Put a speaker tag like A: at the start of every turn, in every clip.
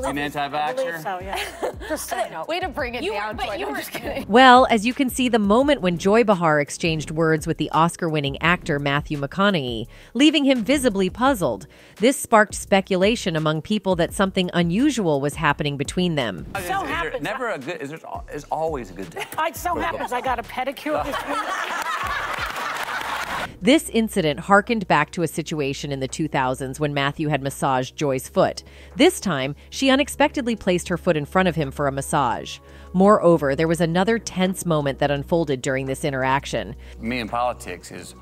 A: An anti-vaxxer?
B: So, yeah. Just saying.
C: Way to bring it down. I'm just kidding.
D: Well, as you can see, the moment when Joy Behar exchanged words with the Oscar-winning actor Matthew McConaughey, leaving him visibly puzzled. This sparked speculation among people that something unusual was happening between them.
A: There's always a good day.
B: It so happens I got a pedicure this week.
D: This incident harkened back to a situation in the 2000s when Matthew had massaged Joy's foot. This time, she unexpectedly placed her foot in front of him for a massage. Moreover, there was another tense moment that unfolded during this interaction.
A: Me in politics is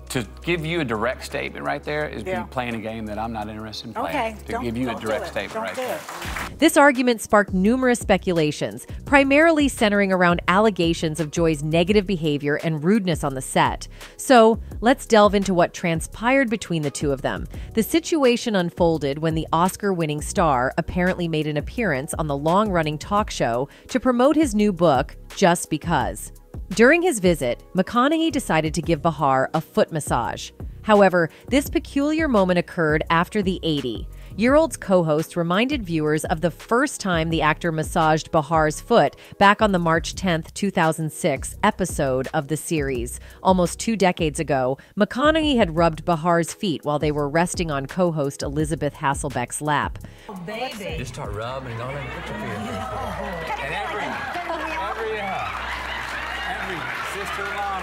A: to give you a direct statement right there is be playing a game that I'm not interested in playing.
B: Okay.
A: To give you a direct statement right there.
D: This argument sparked numerous speculations, primarily centering around allegations of Joy's negative behavior and rudeness on the set. So, let's delve into what transpired between the two of them. The situation unfolded when the Oscar-winning star apparently made an appearance on the long-running talk show to promote his new book, Just Because. During his visit, McConaughey decided to give Behar a foot massage. However, this peculiar moment occurred after the 80-year-old's co-host reminded viewers of the first time the actor massaged Behar's foot back on the March 10, 2006 episode of the series. Almost 2 decades ago, McConaughey had rubbed Behar's feet while they were resting on co-host Elizabeth Hasselbeck's lap.
E: Oh, baby. Just start rubbing and all that. And every sister-in-law,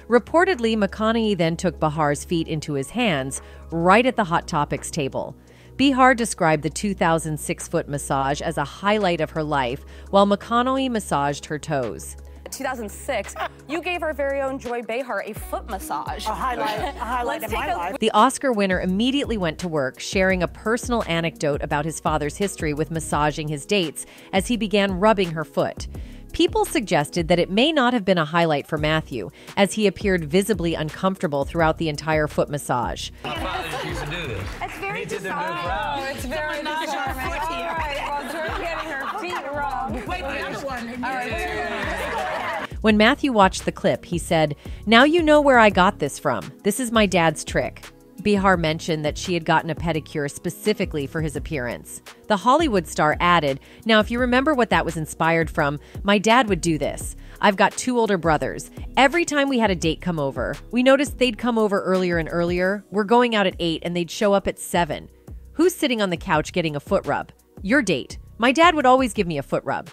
D: Reportedly, McConaughey then took Behar's feet into his hands, right at the Hot Topics table. Behar described the 2006 foot massage as a highlight of her life, while McConaughey massaged her toes.
C: 2006, you gave our very own Joy Behar a foot massage.
B: A highlight in my life.
D: The Oscar winner immediately went to work, sharing a personal anecdote about his father's history with massaging his dates as he began rubbing her foot. People suggested that it may not have been a highlight for Matthew, as he appeared visibly uncomfortable throughout the entire foot massage.
E: My father just used to do this.
C: It's very
E: disarming.
C: Oh, it's very disarming. All right, well, Joy's getting her feet rubbed.
B: Wait, the other one.
C: All right.
D: When Matthew watched the clip, he said, "Now you know where I got this from. This is my dad's trick." Behar mentioned that she had gotten a pedicure specifically for his appearance. The Hollywood star added, "Now, if you remember what that was inspired from, my dad would do this. I've got 2 older brothers. Every time we had a date come over, we noticed they'd come over earlier and earlier. We're going out at 8 and they'd show up at 7. Who's sitting on the couch getting a foot rub? Your date. My dad would always give me a foot rub."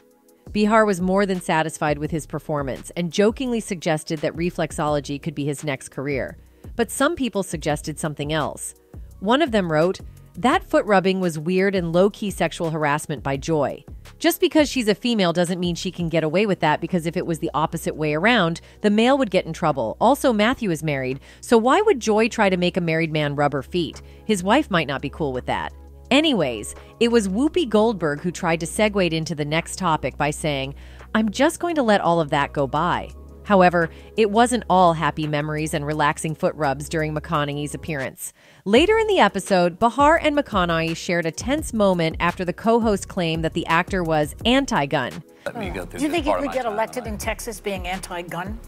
D: Behar was more than satisfied with his performance and jokingly suggested that reflexology could be his next career. But some people suggested something else. One of them wrote, "That foot rubbing was weird and low-key sexual harassment by Joy. Just because she's a female doesn't mean she can get away with that, because if it was the opposite way around, the male would get in trouble. Also, Matthew is married, so why would Joy try to make a married man rub her feet? His wife might not be cool with that." Anyways, it was Whoopi Goldberg who tried to segue into the next topic by saying, "I'm just going to let all of that go by." However, it wasn't all happy memories and relaxing foot rubs during McConaughey's appearance. Later in the episode, Behar and McConaughey shared a tense moment after the co-host claimed that the actor was anti-gun.
A: Let me go through
B: Do you
A: this
B: think you
A: part of
B: could
A: my
B: get
A: timeline.
B: elected in Texas being anti-gun?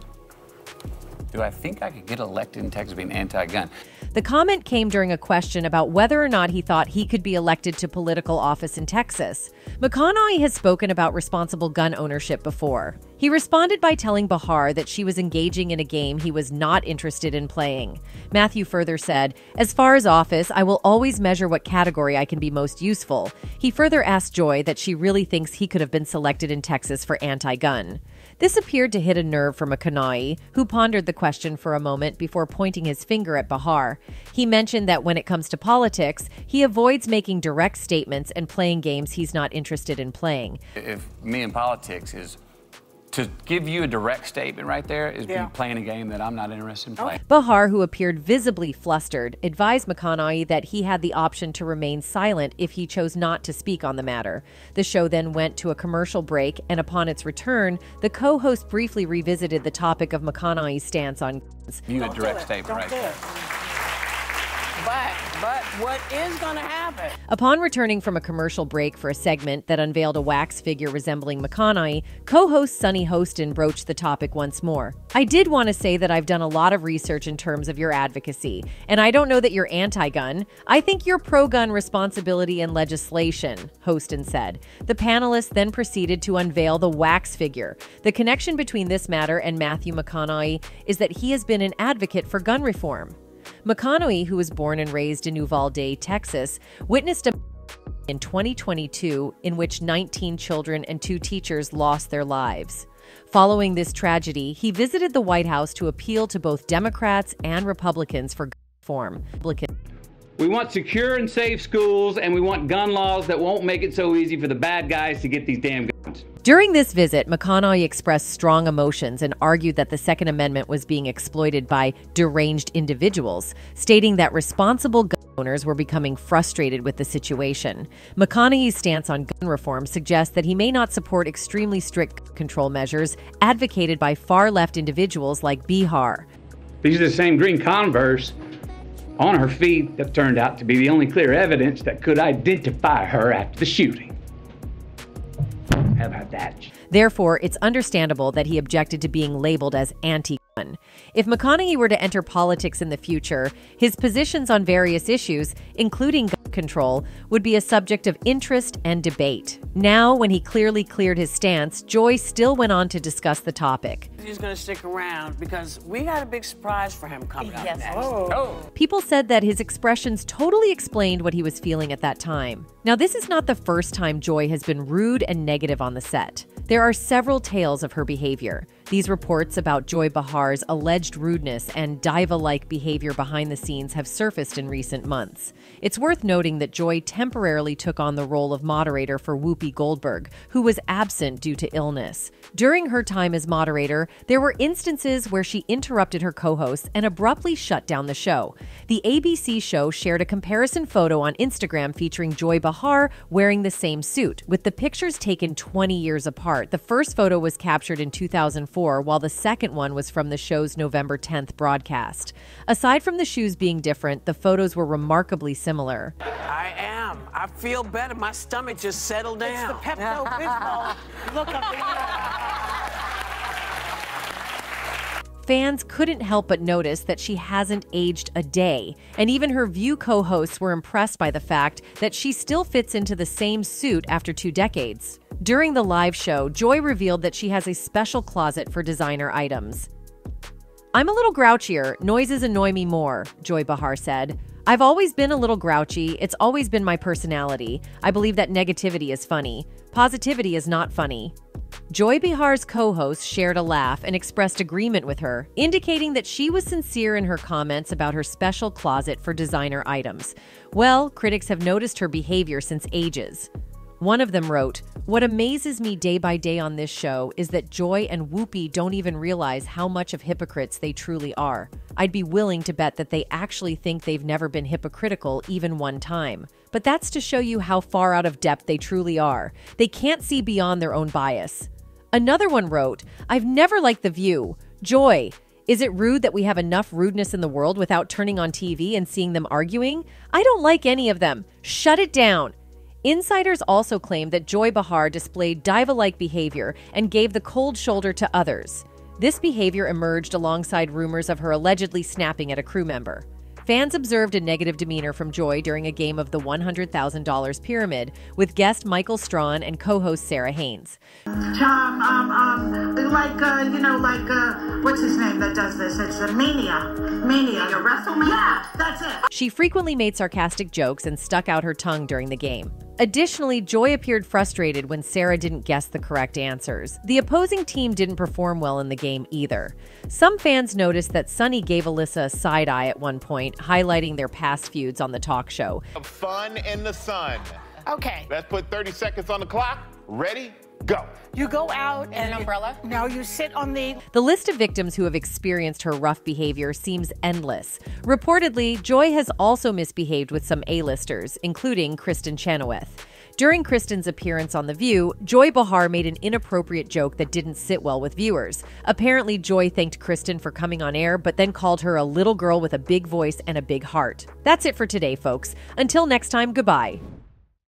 A: Do I think I could get elected in Texas being anti-gun?
D: The comment came during a question about whether or not he thought he could be elected to political office in Texas. McConaughey has spoken about responsible gun ownership before. He responded by telling Behar that she was engaging in a game he was not interested in playing. Matthew further said, "As far as office, I will always measure what category I can be most useful." He further asked Joy that she really thinks he could have been selected in Texas for anti-gun. This appeared to hit a nerve for McConaughey, who pondered the question for a moment before pointing his finger at Behar. He mentioned that when it comes to politics, he avoids making direct statements and playing games he's not interested in playing.
A: If me in politics is to give you a direct statement right there is be playing a game that I'm not interested in playing.
D: Behar, who appeared visibly flustered, advised McConaughey that he had the option to remain silent if he chose not to speak on the matter. The show then went to a commercial break, and upon its return, the co-host briefly revisited the topic of McConaughey's stance on guns.
A: You a direct statement right there.
C: But what is going to happen?
D: Upon returning from a commercial break for a segment that unveiled a wax figure resembling McConaughey, co-host Sunny Hostin broached the topic once more. "I did want to say that I've done a lot of research in terms of your advocacy, and I don't know that you're anti-gun. I think you're pro-gun responsibility and legislation," Hostin said. The panelists then proceeded to unveil the wax figure. The connection between this matter and Matthew McConaughey is that he has been an advocate for gun reform. McConaughey, who was born and raised in Uvalde, Texas, witnessed a in 2022 in which 19 children and 2 teachers lost their lives. Following this tragedy, he visited the White House to appeal to both Democrats and Republicans for gun reform.
F: We want secure and safe schools, and we want gun laws that won't make it so easy for the bad guys to get these damn guns.
D: During this visit, McConaughey expressed strong emotions and argued that the Second Amendment was being exploited by deranged individuals, stating that responsible gun owners were becoming frustrated with the situation. McConaughey's stance on gun reform suggests that he may not support extremely strict control measures advocated by far-left individuals like Behar.
F: These are the same green Converse on her feet that turned out to be the only clear evidence that could identify her after the shooting. How about that?
D: Therefore, it's understandable that he objected to being labeled as anti-gun. If McConaughey were to enter politics in the future, his positions on various issues, including gun control, would be a subject of interest and debate. Now, when he clearly cleared his stance, Joy still went on to discuss the topic.
C: He's going to stick around because we got a big surprise for him coming up next.
D: People said that his expressions totally explained what he was feeling at that time. Now, this is not the first time Joy has been rude and negative on the set. There are several tales of her behavior. These reports about Joy Behar's alleged rudeness and diva-like behavior behind the scenes have surfaced in recent months. It's worth noting that Joy temporarily took on the role of moderator for Whoopi Goldberg, who was absent due to illness. During her time as moderator, there were instances where she interrupted her co-hosts and abruptly shut down the show. The ABC show shared a comparison photo on Instagram featuring Joy Behar wearing the same suit, with the pictures taken 20 years apart. The first photo was captured in 2004, while the second one was from the show's November 10th broadcast. Aside from the shoes being different, the photos were remarkably similar.
C: I am. I feel better. My stomach just settled down.
B: It's the Pepto-Bismol look of the year.
D: Fans couldn't help but notice that she hasn't aged a day, and even her View co-hosts were impressed by the fact that she still fits into the same suit after 2 decades. During the live show, Joy revealed that she has a special closet for designer items. "I'm a little grouchier. Noises annoy me more," Joy Behar said. "I've always been a little grouchy. It's always been my personality. I believe that negativity is funny. Positivity is not funny." Joy Behar's co-host shared a laugh and expressed agreement with her, indicating that she was sincere in her comments about her special closet for designer items. Well, critics have noticed her behavior since ages. One of them wrote, "What amazes me day by day on this show is that Joy and Whoopi don't even realize how much of hypocrites they truly are. I'd be willing to bet that they actually think they've never been hypocritical even one time. But that's to show you how far out of depth they truly are. They can't see beyond their own bias." Another one wrote, "I've never liked The View. Joy, is it rude that we have enough rudeness in the world without turning on TV and seeing them arguing? I don't like any of them. Shut it down." Insiders also claimed that Joy Behar displayed diva-like behavior and gave the cold shoulder to others. This behavior emerged alongside rumors of her allegedly snapping at a crew member. Fans observed a negative demeanor from Joy during a game of the $100,000 Pyramid with guest Michael Strawn and co-host Sarah Haynes.
G: What's his name that does this? It's a Mania, WrestleMania. Yeah, that's it.
D: She frequently made sarcastic jokes and stuck out her tongue during the game. Additionally, Joy appeared frustrated when Sarah didn't guess the correct answers. The opposing team didn't perform well in the game either. Some fans noticed that Sunny gave Alyssa a side eye at one point, highlighting their past feuds on the talk show.
H: Fun in the sun.
B: Okay.
H: Let's put 30 seconds on the clock. Ready? Go.
B: You go out and
C: an umbrella?
B: No, you sit on the...
D: The list of victims who have experienced her rough behavior seems endless. Reportedly, Joy has also misbehaved with some A-listers, including Kristen Chenoweth. During Kristen's appearance on The View, Joy Behar made an inappropriate joke that didn't sit well with viewers. Apparently, Joy thanked Kristen for coming on air, but then called her a little girl with a big voice and a big heart. That's it for today, folks. Until next time, goodbye.